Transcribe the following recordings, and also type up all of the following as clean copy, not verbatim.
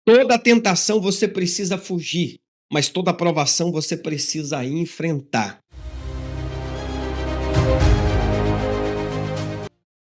Toda tentação você precisa fugir, mas toda provação você precisa enfrentar.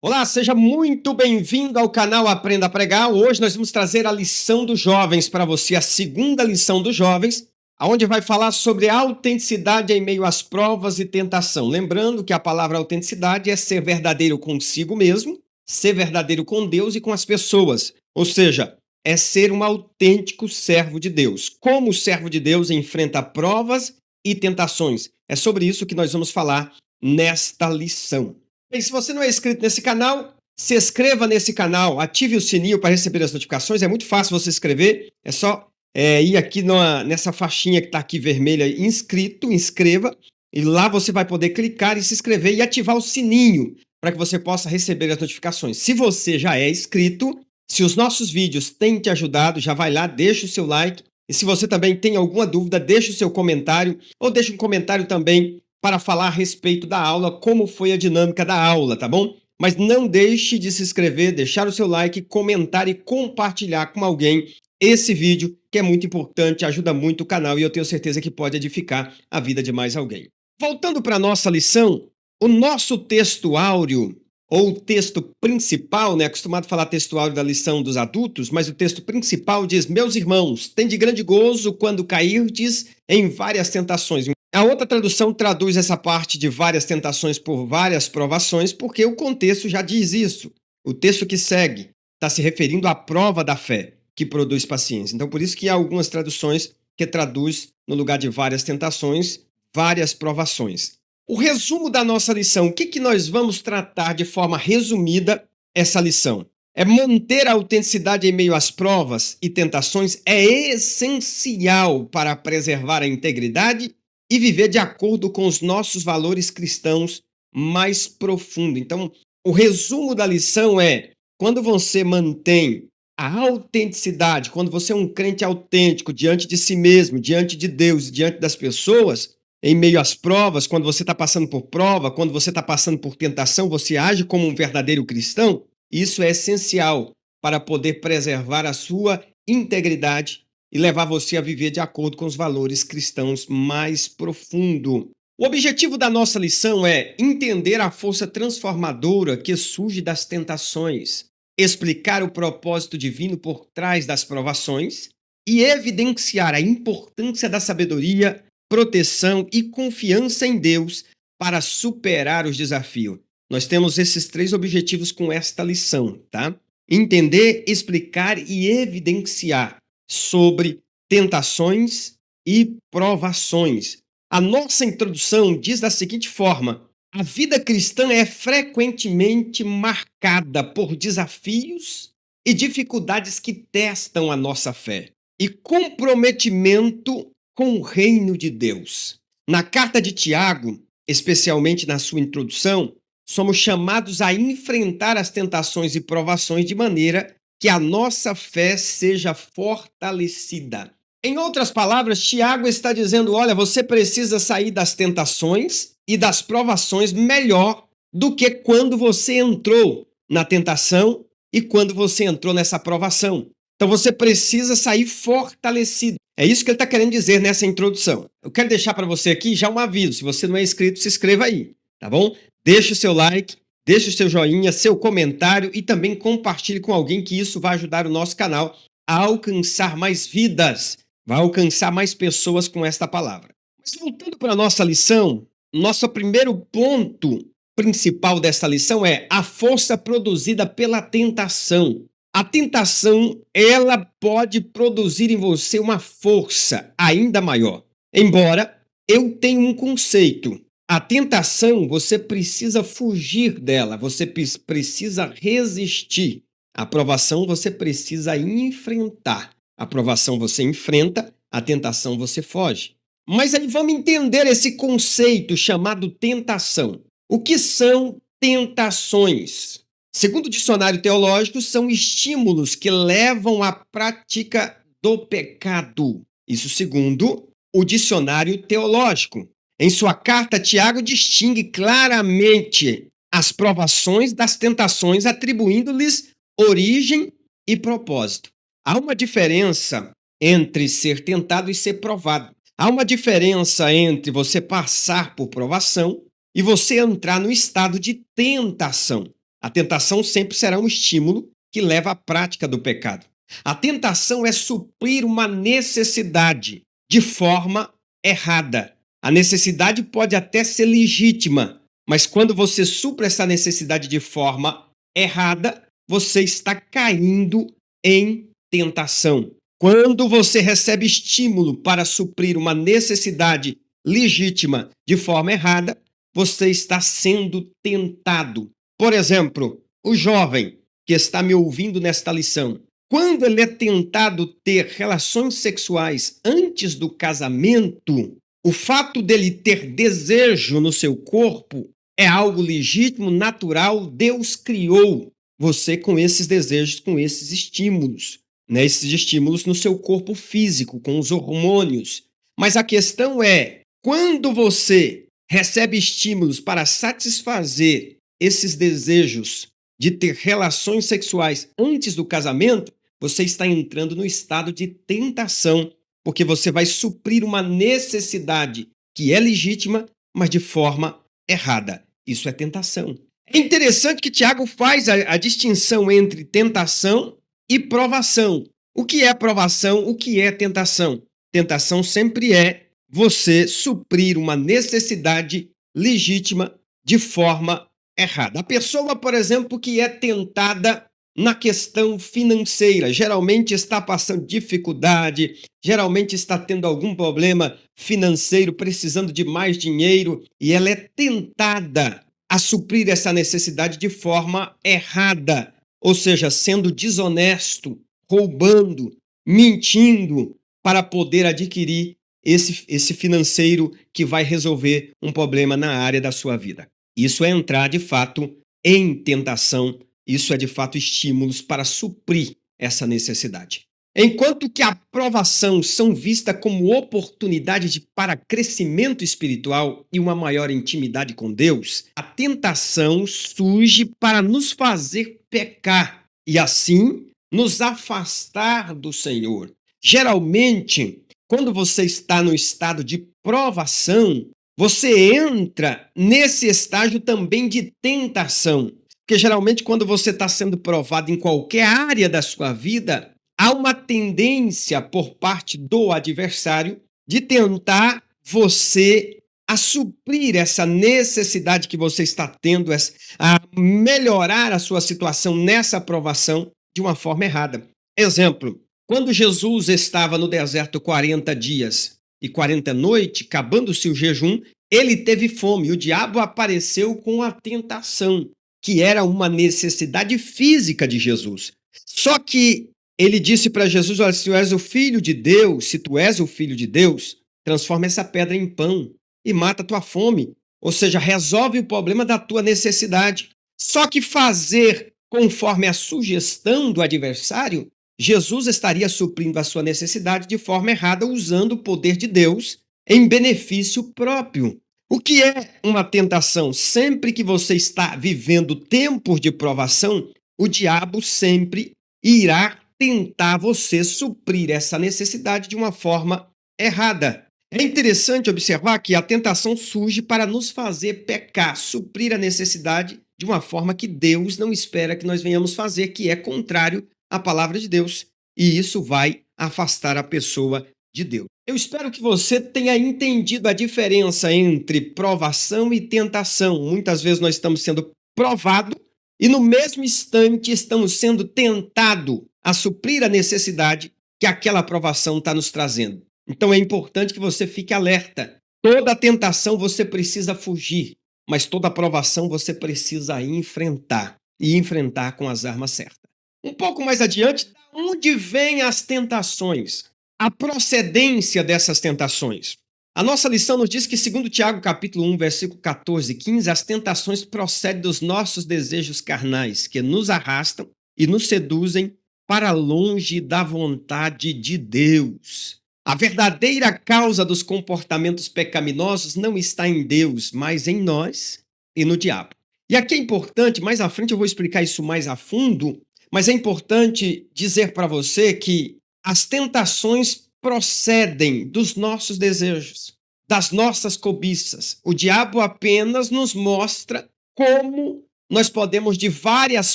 Olá, seja muito bem-vindo ao canal Aprenda a Pregar. Hoje nós vamos trazer a lição dos jovens para você, a segunda lição dos jovens, onde vai falar sobre autenticidade em meio às provas e tentação. Lembrando que a palavra autenticidade é ser verdadeiro consigo mesmo, ser verdadeiro com Deus e com as pessoas. Ou seja, é ser um autêntico servo de Deus. Como o servo de Deus enfrenta provas e tentações. É sobre isso que nós vamos falar nesta lição. E se você não é inscrito nesse canal, se inscreva nesse canal, ative o sininho para receber as notificações. É muito fácil você inscrever, é só ir aqui nessa faixinha que está aqui vermelha, inscrito, inscreva, e lá você vai poder clicar e se inscrever e ativar o sininho para que você possa receber as notificações. Se você já é inscrito, se os nossos vídeos têm te ajudado, já vai lá, deixa o seu like. E se você também tem alguma dúvida, deixa o seu comentário ou deixa um comentário também para falar a respeito da aula, como foi a dinâmica da aula, tá bom? Mas não deixe de se inscrever, deixar o seu like, comentar e compartilhar com alguém esse vídeo, que é muito importante, ajuda muito o canal e eu tenho certeza que pode edificar a vida de mais alguém. Voltando para a nossa lição, o nosso texto áureo, ou o texto principal, né? Acostumado a falar texto áureo da lição dos adultos, mas o texto principal diz: meus irmãos, tende grande gozo quando cairdes em várias tentações. A outra tradução traduz essa parte de várias tentações por várias provações, porque o contexto já diz isso. O texto que segue está se referindo à prova da fé, que produz paciência. Então, por isso que há algumas traduções que traduz, no lugar de várias tentações, várias provações. O resumo da nossa lição, o que nós vamos tratar de forma resumida essa lição? É manter a autenticidade em meio às provas e tentações é essencial para preservar a integridade e viver de acordo com os nossos valores cristãos mais profundos. Então, o resumo da lição é: quando você mantém a autenticidade, quando você é um crente autêntico diante de si mesmo, diante de Deus, diante das pessoas, em meio às provas, quando você está passando por prova, quando você está passando por tentação, você age como um verdadeiro cristão. Isso é essencial para poder preservar a sua integridade e levar você a viver de acordo com os valores cristãos mais profundos. O objetivo da nossa lição é entender a força transformadora que surge das tentações, explicar o propósito divino por trás das provações e evidenciar a importância da sabedoria, proteção e confiança em Deus para superar os desafios. Nós temos esses três objetivos com esta lição, tá? Entender, explicar e evidenciar sobre tentações e provações. A nossa introdução diz da seguinte forma: a vida cristã é frequentemente marcada por desafios e dificuldades que testam a nossa fé e comprometimento com o reino de Deus. Na carta de Tiago, especialmente na sua introdução, somos chamados a enfrentar as tentações e provações de maneira que a nossa fé seja fortalecida. Em outras palavras, Tiago está dizendo: olha, você precisa sair das tentações e das provações melhor do que quando você entrou na tentação e quando você entrou nessa provação. Então você precisa sair fortalecido. É isso que ele está querendo dizer nessa introdução. Eu quero deixar para você aqui já um aviso: se você não é inscrito, se inscreva aí, tá bom? Deixe o seu like, deixe o seu joinha, seu comentário e também compartilhe com alguém, que isso vai ajudar o nosso canal a alcançar mais vidas, vai alcançar mais pessoas com esta palavra. Mas voltando para a nossa lição, nosso primeiro ponto principal desta lição é a força produzida pela tentação. A tentação, ela pode produzir em você uma força ainda maior. Embora eu tenha um conceito: a tentação, você precisa fugir dela, você precisa resistir. A provação, você precisa enfrentar. A provação você enfrenta, a tentação você foge. Mas aí vamos entender esse conceito chamado tentação. O que são tentações? Segundo o dicionário teológico, são estímulos que levam à prática do pecado. Isso segundo o dicionário teológico. Em sua carta, Tiago distingue claramente as provações das tentações, atribuindo-lhes origem e propósito. Há uma diferença entre ser tentado e ser provado. Há uma diferença entre você passar por provação e você entrar no estado de tentação. A tentação sempre será um estímulo que leva à prática do pecado. A tentação é suprir uma necessidade de forma errada. A necessidade pode até ser legítima, mas quando você supra essa necessidade de forma errada, você está caindo em tentação. Quando você recebe estímulo para suprir uma necessidade legítima de forma errada, você está sendo tentado. Por exemplo, o jovem que está me ouvindo nesta lição, quando ele é tentado ter relações sexuais antes do casamento, o fato dele ter desejo no seu corpo é algo legítimo, natural. Deus criou você com esses desejos, com esses estímulos, né? Esses estímulos no seu corpo físico, com os hormônios. Mas a questão é, quando você recebe estímulos para satisfazer esses desejos de ter relações sexuais antes do casamento, você está entrando no estado de tentação, porque você vai suprir uma necessidade que é legítima, mas de forma errada. Isso é tentação. É interessante que Tiago faz a distinção entre tentação e provação. O que é provação? O que é tentação? Tentação sempre é você suprir uma necessidade legítima de forma errada. A pessoa, por exemplo, que é tentada na questão financeira, geralmente está passando dificuldade, geralmente está tendo algum problema financeiro, precisando de mais dinheiro, e ela é tentada a suprir essa necessidade de forma errada, ou seja, sendo desonesto, roubando, mentindo, para poder adquirir esse financeiro que vai resolver um problema na área da sua vida. Isso é entrar, de fato, em tentação. Isso é, de fato, estímulos para suprir essa necessidade. Enquanto que a aprovação são vistas como oportunidade para crescimento espiritual e uma maior intimidade com Deus, a tentação surge para nos fazer pecar e, assim, nos afastar do Senhor. Geralmente, quando você está no estado de provação, você entra nesse estágio também de tentação. Porque geralmente quando você está sendo provado em qualquer área da sua vida, há uma tendência por parte do adversário de tentar você a suprir essa necessidade que você está tendo, a melhorar a sua situação nessa provação de uma forma errada. Exemplo, quando Jesus estava no deserto 40 dias e 40 noites, acabando-se o jejum, ele teve fome e o diabo apareceu com a tentação, que era uma necessidade física de Jesus. Só que ele disse para Jesus, olha, se tu és o filho de Deus, se tu és o filho de Deus, transforma essa pedra em pão e mata a tua fome. Ou seja, resolve o problema da tua necessidade. Só que fazer conforme a sugestão do adversário, Jesus estaria suprindo a sua necessidade de forma errada, usando o poder de Deus em benefício próprio. O que é uma tentação? Sempre que você está vivendo tempos de provação, o diabo sempre irá tentar você suprir essa necessidade de uma forma errada. É interessante observar que a tentação surge para nos fazer pecar, suprir a necessidade de uma forma que Deus não espera que nós venhamos fazer, que é contrário à palavra de Deus. E isso vai afastar a pessoa de Deus. Eu espero que você tenha entendido a diferença entre provação e tentação. Muitas vezes nós estamos sendo provados e no mesmo instante estamos sendo tentados a suprir a necessidade que aquela provação está nos trazendo. Então é importante que você fique alerta. Toda tentação você precisa fugir, mas toda provação você precisa enfrentar e enfrentar com as armas certas. Um pouco mais adiante, de onde vêm as tentações? A procedência dessas tentações. A nossa lição nos diz que, segundo Tiago, capítulo 1, versículo 14 e 15, as tentações procedem dos nossos desejos carnais, que nos arrastam e nos seduzem para longe da vontade de Deus. A verdadeira causa dos comportamentos pecaminosos não está em Deus, mas em nós e no diabo. E aqui é importante, mais à frente eu vou explicar isso mais a fundo, Mas é importante dizer para você que as tentações procedem dos nossos desejos, das nossas cobiças. O diabo apenas nos mostra como nós podemos, de várias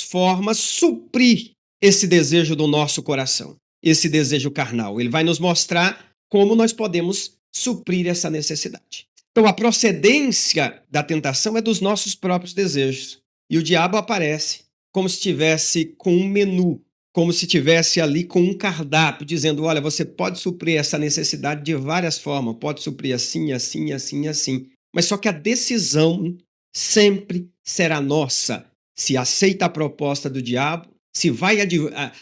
formas, suprir esse desejo do nosso coração, esse desejo carnal. Ele vai nos mostrar como nós podemos suprir essa necessidade. Então, a procedência da tentação é dos nossos próprios desejos. E o diabo aparece como se estivesse com um menu, como se estivesse ali com um cardápio, dizendo, olha, você pode suprir essa necessidade de várias formas, pode suprir assim, assim, assim, assim. Mas só que a decisão sempre será nossa. Se aceita a proposta do diabo, se vai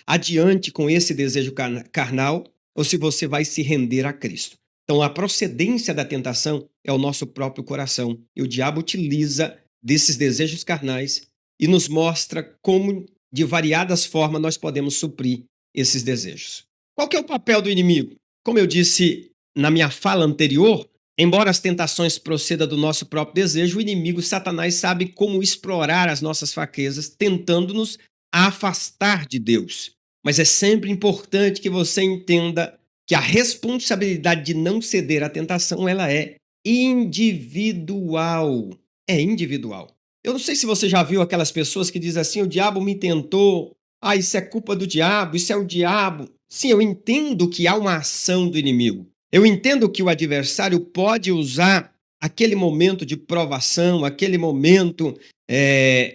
adiante com esse desejo carnal, ou se você vai se render a Cristo. Então, a procedência da tentação é o nosso próprio coração. E o diabo utiliza desses desejos carnais e nos mostra como, de variadas formas, nós podemos suprir esses desejos. Qual que é o papel do inimigo? Como eu disse na minha fala anterior, embora as tentações procedam do nosso próprio desejo, o inimigo, Satanás, sabe como explorar as nossas fraquezas, tentando-nos afastar de Deus. Mas é sempre importante que você entenda que a responsabilidade de não ceder à tentação, ela é individual. É individual. Eu não sei se você já viu aquelas pessoas que dizem assim, o diabo me tentou, isso é culpa do diabo, isso é o diabo. Sim, eu entendo que há uma ação do inimigo. Eu entendo que o adversário pode usar aquele momento de provação, aquele momento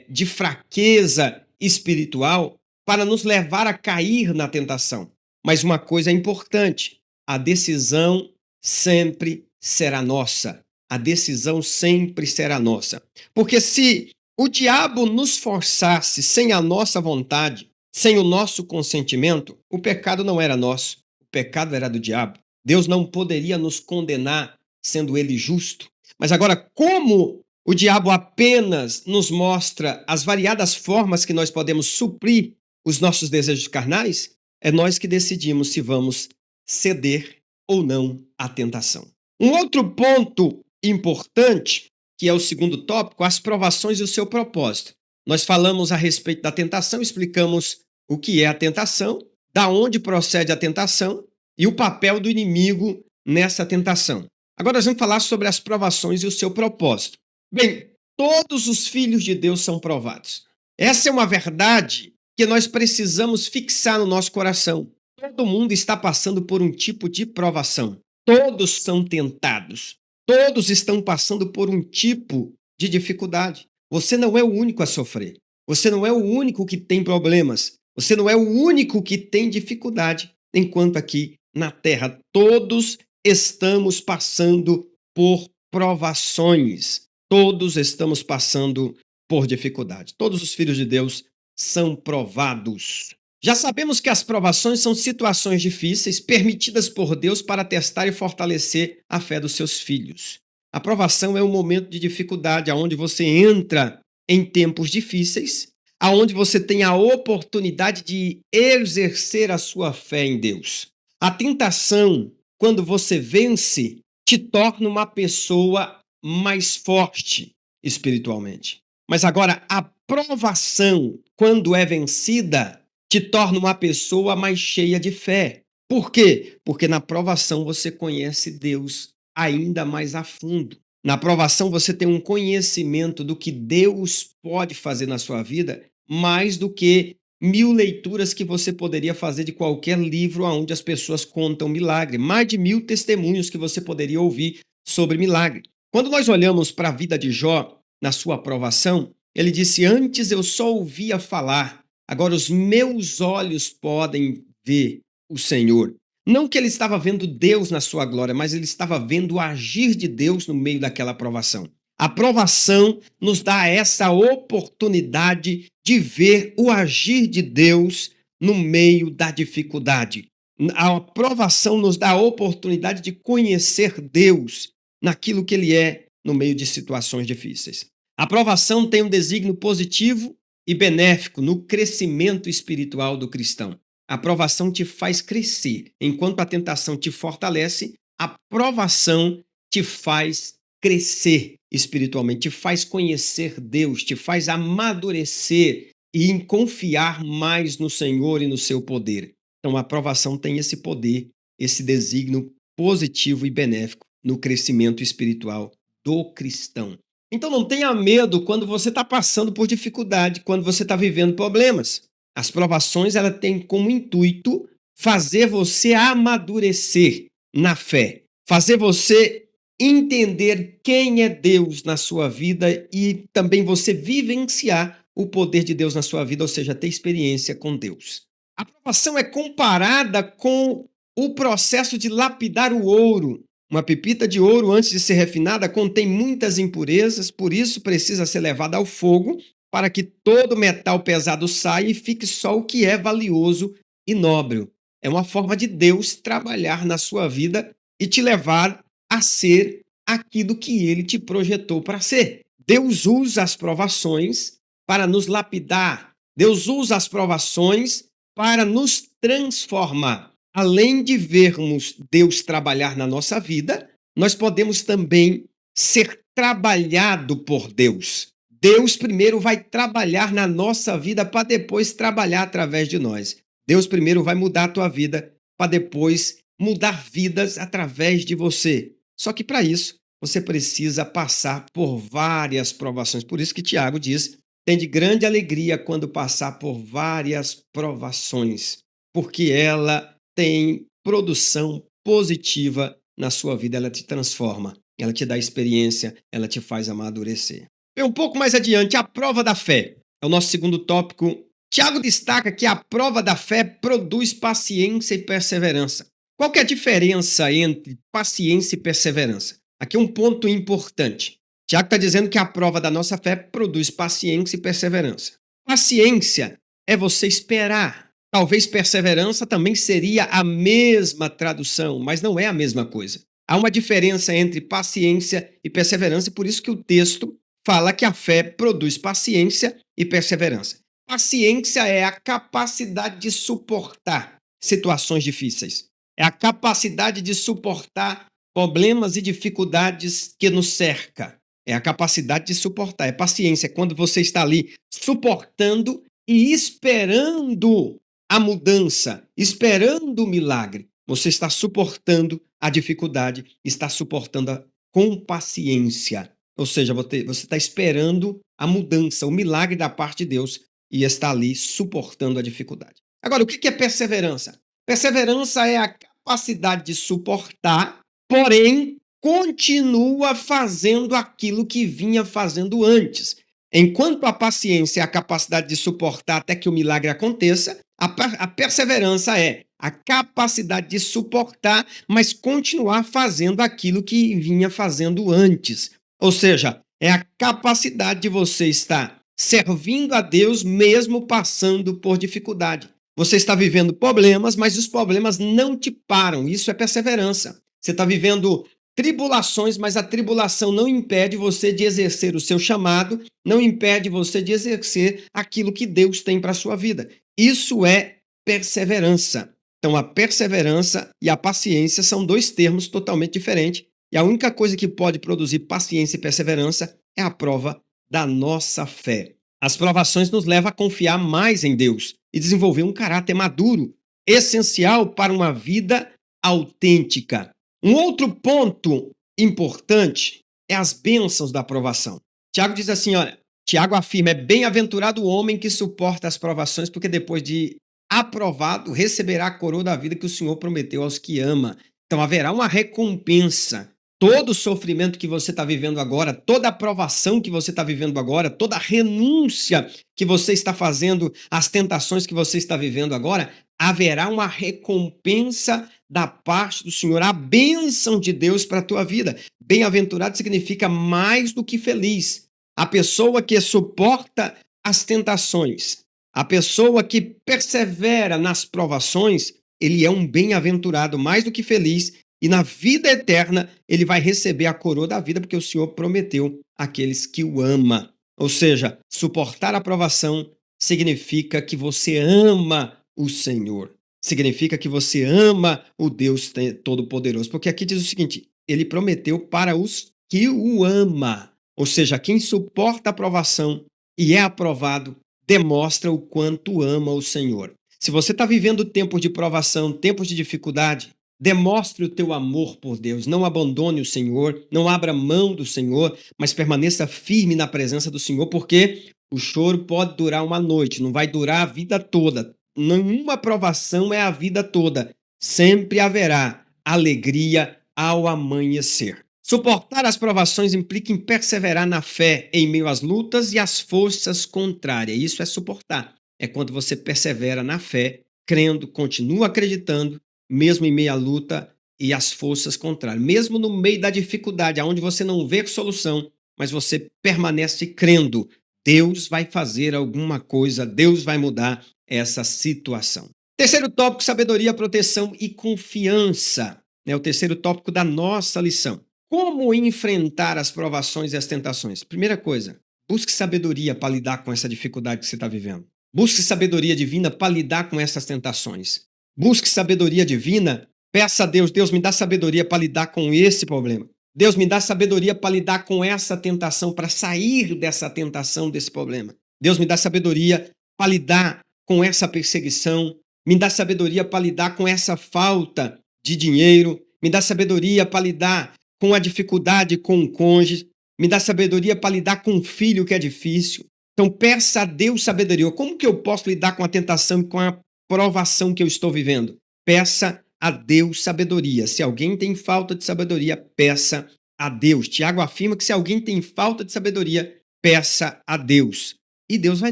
de fraqueza espiritual para nos levar a cair na tentação. Mas uma coisa é importante, a decisão sempre será nossa. A decisão sempre será nossa. Porque se o diabo nos forçasse sem a nossa vontade, sem o nosso consentimento, o pecado não era nosso, o pecado era do diabo. Deus não poderia nos condenar, sendo ele justo. Mas agora, como o diabo apenas nos mostra as variadas formas que nós podemos suprir os nossos desejos carnais, é nós que decidimos se vamos ceder ou não à tentação. Um outro ponto importante, que é o segundo tópico, as provações e o seu propósito. Nós falamos a respeito da tentação, explicamos o que é a tentação, da onde procede a tentação e o papel do inimigo nessa tentação. Agora nós vamos falar sobre as provações e o seu propósito. Bem, todos os filhos de Deus são provados. Essa é uma verdade que nós precisamos fixar no nosso coração. Todo mundo está passando por um tipo de provação. Todos são tentados. Todos estão passando por um tipo de dificuldade. Você não é o único a sofrer. Você não é o único que tem problemas. Você não é o único que tem dificuldade. Enquanto aqui na Terra todos estamos passando por provações. Todos estamos passando por dificuldade. Todos os filhos de Deus são provados. Já sabemos que as provações são situações difíceis permitidas por Deus para testar e fortalecer a fé dos seus filhos. A provação é um momento de dificuldade onde você entra em tempos difíceis, aonde você tem a oportunidade de exercer a sua fé em Deus. A tentação, quando você vence, te torna uma pessoa mais forte espiritualmente. Mas agora, a provação, quando é vencida, te torna uma pessoa mais cheia de fé. Por quê? Porque na provação você conhece Deus ainda mais a fundo. Na provação você tem um conhecimento do que Deus pode fazer na sua vida, mais do que 1000 leituras que você poderia fazer de qualquer livro onde as pessoas contam milagre. Mais de 1000 testemunhos que você poderia ouvir sobre milagre. Quando nós olhamos para a vida de Jó, na sua provação, ele disse, antes eu só ouvia falar, agora os meus olhos podem ver o Senhor. Não que ele estava vendo Deus na sua glória, mas ele estava vendo o agir de Deus no meio daquela provação. A provação nos dá essa oportunidade de ver o agir de Deus no meio da dificuldade. A provação nos dá a oportunidade de conhecer Deus naquilo que ele é no meio de situações difíceis. A provação tem um desígnio positivo e benéfico no crescimento espiritual do cristão. A provação te faz crescer, enquanto a tentação te fortalece, a provação te faz crescer espiritualmente, te faz conhecer Deus, te faz amadurecer e em confiar mais no Senhor e no seu poder. Então, a aprovação tem esse poder, esse desígnio positivo e benéfico no crescimento espiritual do cristão. Então, não tenha medo quando você está passando por dificuldade, quando você está vivendo problemas. As provações ela têm como intuito fazer você amadurecer na fé, fazer você entender quem é Deus na sua vida e também você vivenciar o poder de Deus na sua vida, ou seja, ter experiência com Deus. A provação é comparada com o processo de lapidar o ouro. Uma pepita de ouro, antes de ser refinada, contém muitas impurezas, por isso precisa ser levada ao fogo para que todo metal pesado saia e fique só o que é valioso e nóbril. É uma forma de Deus trabalhar na sua vida e te levar a ser aquilo que ele te projetou para ser. Deus usa as provações para nos lapidar. Deus usa as provações para nos transformar. Além de vermos Deus trabalhar na nossa vida, nós podemos também ser trabalhado por Deus. Deus primeiro vai trabalhar na nossa vida para depois trabalhar através de nós. Deus primeiro vai mudar a tua vida para depois mudar vidas através de você. Só que para isso, você precisa passar por várias provações. Por isso que Tiago diz: tem de grande alegria quando passar por várias provações, porque ela tem produção positiva na sua vida, ela te transforma, ela te dá experiência, ela te faz amadurecer. Um pouco mais adiante, a prova da fé. É o nosso segundo tópico. Tiago destaca que a prova da fé produz paciência e perseverança. Qual que é a diferença entre paciência e perseverança? Aqui é um ponto importante. Tiago está dizendo que a prova da nossa fé produz paciência e perseverança. Paciência é você esperar. Talvez perseverança também seria a mesma tradução, mas não é a mesma coisa. Há uma diferença entre paciência e perseverança, e por isso que o texto fala que a fé produz paciência e perseverança. Paciência é a capacidade de suportar situações difíceis. É a capacidade de suportar problemas e dificuldades que nos cerca. É a capacidade de suportar. É paciência, é quando você está ali suportando e esperando a mudança, esperando o milagre. Você está suportando a dificuldade, está suportando com paciência. Ou seja, você está esperando a mudança, o milagre da parte de Deus e está ali suportando a dificuldade. Agora, o que é perseverança? Perseverança é a capacidade de suportar, porém, continua fazendo aquilo que vinha fazendo antes. Enquanto a paciência é a capacidade de suportar até que o milagre aconteça, a perseverança é a capacidade de suportar, mas continuar fazendo aquilo que vinha fazendo antes. Ou seja, é a capacidade de você estar servindo a Deus mesmo passando por dificuldade. Você está vivendo problemas, mas os problemas não te param. Isso é perseverança. Você está vivendo tribulações, mas a tribulação não impede você de exercer o seu chamado, não impede você de exercer aquilo que Deus tem para a sua vida. Isso é perseverança. Então, a perseverança e a paciência são dois termos totalmente diferentes. E a única coisa que pode produzir paciência e perseverança é a prova da nossa fé. As provações nos levam a confiar mais em Deus e desenvolver um caráter maduro, essencial para uma vida autêntica. Um outro ponto importante é as bênçãos da provação. Tiago diz assim, olha, Tiago afirma, é bem-aventurado o homem que suporta as provações, porque depois de aprovado, receberá a coroa da vida que o Senhor prometeu aos que ama. Então haverá uma recompensa. Todo o sofrimento que você está vivendo agora, toda a provação que você está vivendo agora, toda a renúncia que você está fazendo, as tentações que você está vivendo agora, haverá uma recompensa da parte do Senhor, a bênção de Deus para a tua vida. Bem-aventurado significa mais do que feliz. A pessoa que suporta as tentações, a pessoa que persevera nas provações, ele é um bem-aventurado, mais do que feliz, e na vida eterna ele vai receber a coroa da vida, porque o Senhor prometeu àqueles que o ama. Ou seja, suportar a provação significa que você ama o Senhor. Significa que você ama o Deus Todo-Poderoso. Porque aqui diz o seguinte, ele prometeu para os que o ama. Ou seja, quem suporta a provação e é aprovado, demonstra o quanto ama o Senhor. Se você está vivendo tempos de provação, tempos de dificuldade, demonstre o teu amor por Deus. Não abandone o Senhor, não abra mão do Senhor, mas permaneça firme na presença do Senhor, porque o choro pode durar uma noite, não vai durar a vida toda. Nenhuma provação é a vida toda. Sempre haverá alegria ao amanhecer. Suportar as provações implica em perseverar na fé em meio às lutas e às forças contrárias. Isso é suportar. É quando você persevera na fé, crendo, continua acreditando, mesmo em meio à luta e às forças contrárias. Mesmo no meio da dificuldade, onde você não vê solução, mas você permanece crendo. Deus vai fazer alguma coisa, Deus vai mudar essa situação. Terceiro tópico, sabedoria, proteção e confiança. É o terceiro tópico da nossa lição. Como enfrentar as provações e as tentações? Primeira coisa, busque sabedoria para lidar com essa dificuldade que você está vivendo. Busque sabedoria divina para lidar com essas tentações. Busque sabedoria divina, peça a Deus, Deus me dá sabedoria para lidar com esse problema. Deus me dá sabedoria para lidar com essa tentação, para sair dessa tentação, desse problema. Deus me dá sabedoria para lidar com essa perseguição, me dá sabedoria para lidar com essa falta de dinheiro, me dá sabedoria para lidar com a dificuldade com o cônjuge, me dá sabedoria para lidar com um filho que é difícil. Então peça a Deus sabedoria. Como que eu posso lidar com a tentação e com a provação que eu estou vivendo? Peça a Deus sabedoria. Se alguém tem falta de sabedoria, peça a Deus. Tiago afirma que se alguém tem falta de sabedoria, peça a Deus. E Deus vai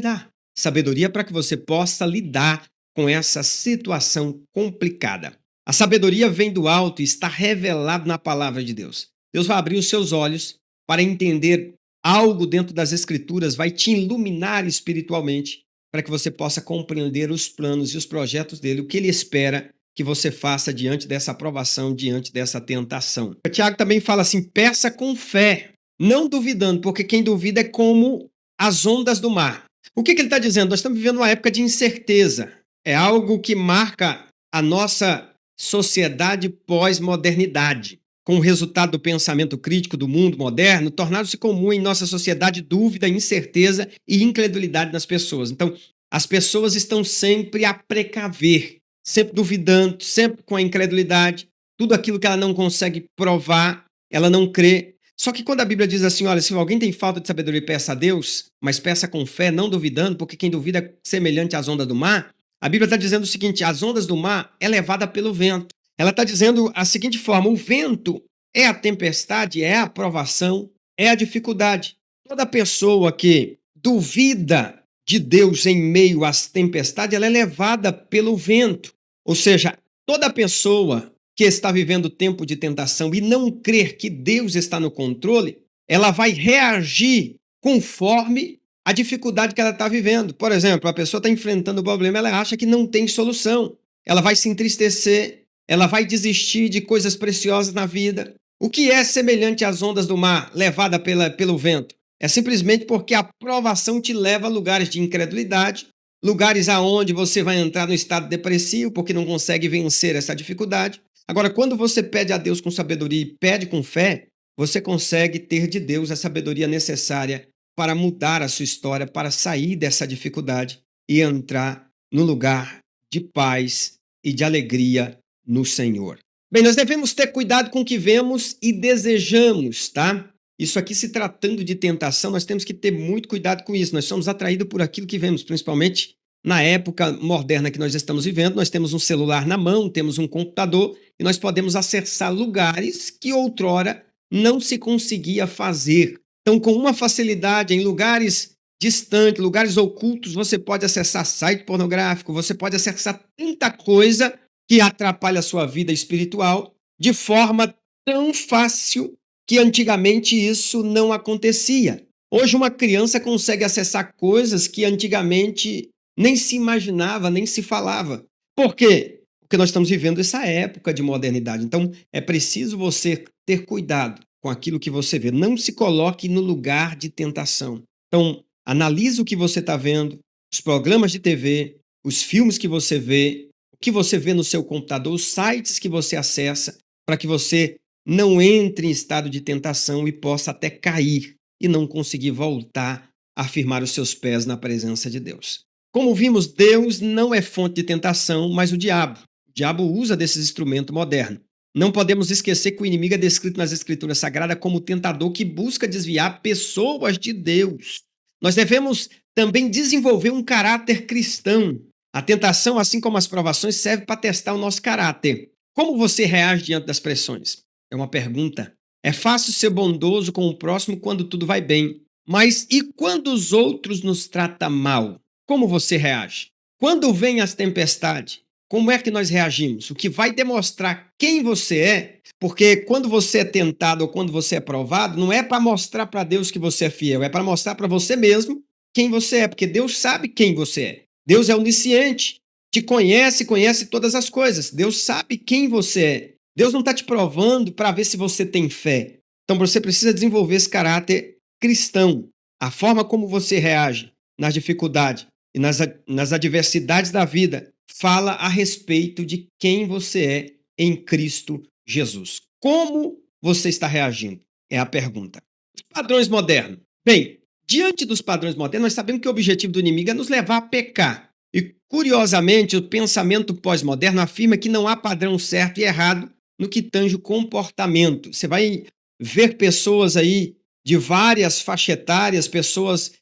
dar sabedoria para que você possa lidar com essa situação complicada. A sabedoria vem do alto e está revelado na palavra de Deus. Deus vai abrir os seus olhos para entender algo dentro das Escrituras, vai te iluminar espiritualmente para que você possa compreender os planos e os projetos dele, o que ele espera que você faça diante dessa aprovação, diante dessa tentação. O Tiago também fala assim, peça com fé, não duvidando, porque quem duvida é como as ondas do mar. O que ele está dizendo? Nós estamos vivendo uma época de incerteza. É algo que marca a nossa sociedade pós-modernidade. Com o resultado do pensamento crítico do mundo moderno, tornaram-se comum em nossa sociedade dúvida, incerteza e incredulidade nas pessoas. Então, as pessoas estão sempre a precaver, sempre duvidando, sempre com a incredulidade. Tudo aquilo que ela não consegue provar, ela não crê. Só que quando a Bíblia diz assim, olha, se alguém tem falta de sabedoria, peça a Deus, mas peça com fé, não duvidando, porque quem duvida é semelhante às ondas do mar. A Bíblia está dizendo o seguinte, as ondas do mar é levada pelo vento. Ela está dizendo a seguinte forma, o vento é a tempestade, é a provação, é a dificuldade. Toda pessoa que duvida de Deus em meio às tempestades, ela é levada pelo vento. Ou seja, toda pessoa que está vivendo tempo de tentação e não crer que Deus está no controle, ela vai reagir conforme a dificuldade que ela está vivendo. Por exemplo, a pessoa está enfrentando o problema, ela acha que não tem solução. Ela vai se entristecer, ela vai desistir de coisas preciosas na vida. O que é semelhante às ondas do mar, levada pelo vento? É simplesmente porque a provação te leva a lugares de incredulidade, lugares aonde você vai entrar no estado depressivo porque não consegue vencer essa dificuldade. Agora, quando você pede a Deus com sabedoria e pede com fé, você consegue ter de Deus a sabedoria necessária para mudar a sua história, para sair dessa dificuldade e entrar no lugar de paz e de alegria no Senhor. Bem, nós devemos ter cuidado com o que vemos e desejamos, tá? Isso aqui se tratando de tentação, nós temos que ter muito cuidado com isso. Nós somos atraídos por aquilo que vemos, principalmente na época moderna que nós estamos vivendo. Nós temos um celular na mão, temos um computador e nós podemos acessar lugares que outrora não se conseguia fazer. Então, com uma facilidade, em lugares distantes, lugares ocultos, você pode acessar site pornográfico, você pode acessar tanta coisa que atrapalha a sua vida espiritual de forma tão fácil que antigamente isso não acontecia. Hoje uma criança consegue acessar coisas que antigamente nem se imaginava, nem se falava. Por quê? Porque nós estamos vivendo essa época de modernidade. Então, é preciso você ter cuidado com aquilo que você vê. Não se coloque no lugar de tentação. Então, analise o que você está vendo, os programas de TV, os filmes que você vê, o que você vê no seu computador, os sites que você acessa, para que você não entre em estado de tentação e possa até cair e não conseguir voltar a firmar os seus pés na presença de Deus. Como vimos, Deus não é fonte de tentação, mas o diabo. O diabo usa desses instrumentos modernos. Não podemos esquecer que o inimigo é descrito nas Escrituras Sagradas como tentador que busca desviar pessoas de Deus. Nós devemos também desenvolver um caráter cristão. A tentação, assim como as provações, serve para testar o nosso caráter. Como você reage diante das pressões? É uma pergunta. É fácil ser bondoso com o próximo quando tudo vai bem. Mas e quando os outros nos tratam mal? Como você reage? Quando vem as tempestades, como é que nós reagimos? O que vai demonstrar quem você é, porque quando você é tentado ou quando você é provado, não é para mostrar para Deus que você é fiel, é para mostrar para você mesmo quem você é, porque Deus sabe quem você é. Deus é onisciente, te conhece, conhece todas as coisas. Deus sabe quem você é. Deus não está te provando para ver se você tem fé. Então você precisa desenvolver esse caráter cristão. A forma como você reage nas dificuldades e nas adversidades da vida fala a respeito de quem você é em Cristo Jesus. Como você está reagindo? É a pergunta. Os padrões modernos. Bem, diante dos padrões modernos, nós sabemos que o objetivo do inimigo é nos levar a pecar. E, curiosamente, o pensamento pós-moderno afirma que não há padrão certo e errado no que tange o comportamento. Você vai ver pessoas aí de várias faixas etárias, pessoas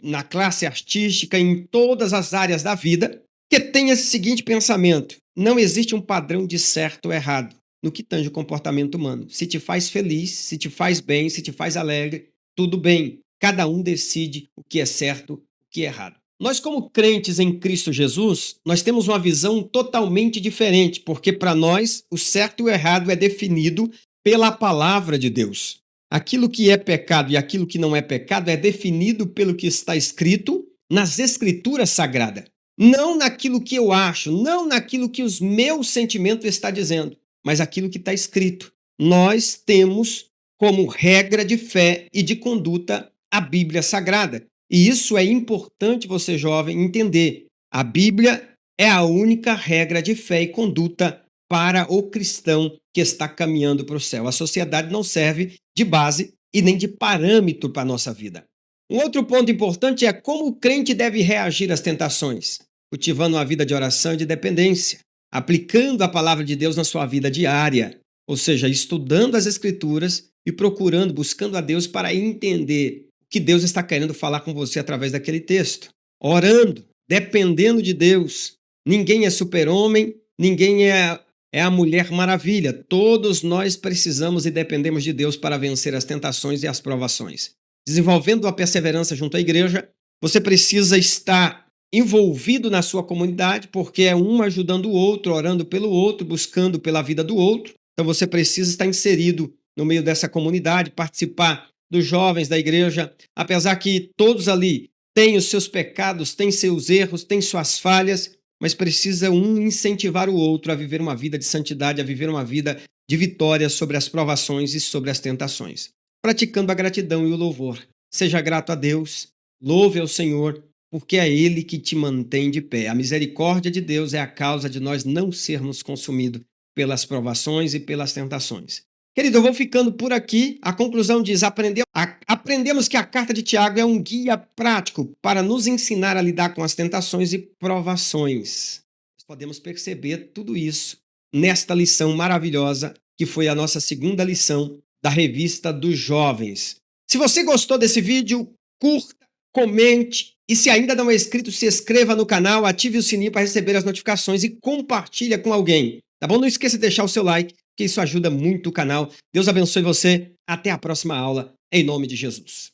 na classe artística, em todas as áreas da vida, que têm esse seguinte pensamento: não existe um padrão de certo ou errado no que tange o comportamento humano. Se te faz feliz, se te faz bem, se te faz alegre, tudo bem. Cada um decide o que é certo, o que é errado. Nós, como crentes em Cristo Jesus, nós temos uma visão totalmente diferente, porque para nós o certo e o errado é definido pela palavra de Deus. Aquilo que é pecado e aquilo que não é pecado é definido pelo que está escrito nas Escrituras Sagradas. Não naquilo que eu acho, não naquilo que os meus sentimentos estão dizendo, mas aquilo que está escrito. Nós temos como regra de fé e de conduta a Bíblia Sagrada. E isso é importante você, jovem, entender. A Bíblia é a única regra de fé e conduta para o cristão que está caminhando para o céu. A sociedade não serve de base e nem de parâmetro para a nossa vida. Um outro ponto importante é como o crente deve reagir às tentações, cultivando uma vida de oração e de dependência, aplicando a palavra de Deus na sua vida diária, ou seja, estudando as Escrituras e procurando, buscando a Deus para entender o que Deus está querendo falar com você através daquele texto. Orando, dependendo de Deus. Ninguém é super-homem, ninguém é a Mulher Maravilha. Todos nós precisamos e dependemos de Deus para vencer as tentações e as provações. Desenvolvendo a perseverança junto à igreja, você precisa estar envolvido na sua comunidade, porque é um ajudando o outro, orando pelo outro, buscando pela vida do outro. Então você precisa estar inserido no meio dessa comunidade, participar dos jovens da igreja, apesar que todos ali têm os seus pecados, têm seus erros, têm suas falhas, mas precisa um incentivar o outro a viver uma vida de santidade, a viver uma vida de vitória sobre as provações e sobre as tentações. Praticando a gratidão e o louvor. Seja grato a Deus, louve ao Senhor, porque é Ele que te mantém de pé. A misericórdia de Deus é a causa de nós não sermos consumidos pelas provações e pelas tentações. Querido, eu vou ficando por aqui. A conclusão diz: aprendemos que a carta de Tiago é um guia prático para nos ensinar a lidar com as tentações e provações. Nós podemos perceber tudo isso nesta lição maravilhosa, que foi a nossa segunda lição da Revista dos Jovens. Se você gostou desse vídeo, curta, comente e, se ainda não é inscrito, se inscreva no canal, ative o sininho para receber as notificações e compartilha com alguém. Tá bom? Não esqueça de deixar o seu like, que isso ajuda muito o canal. Deus abençoe você. Até a próxima aula, em nome de Jesus.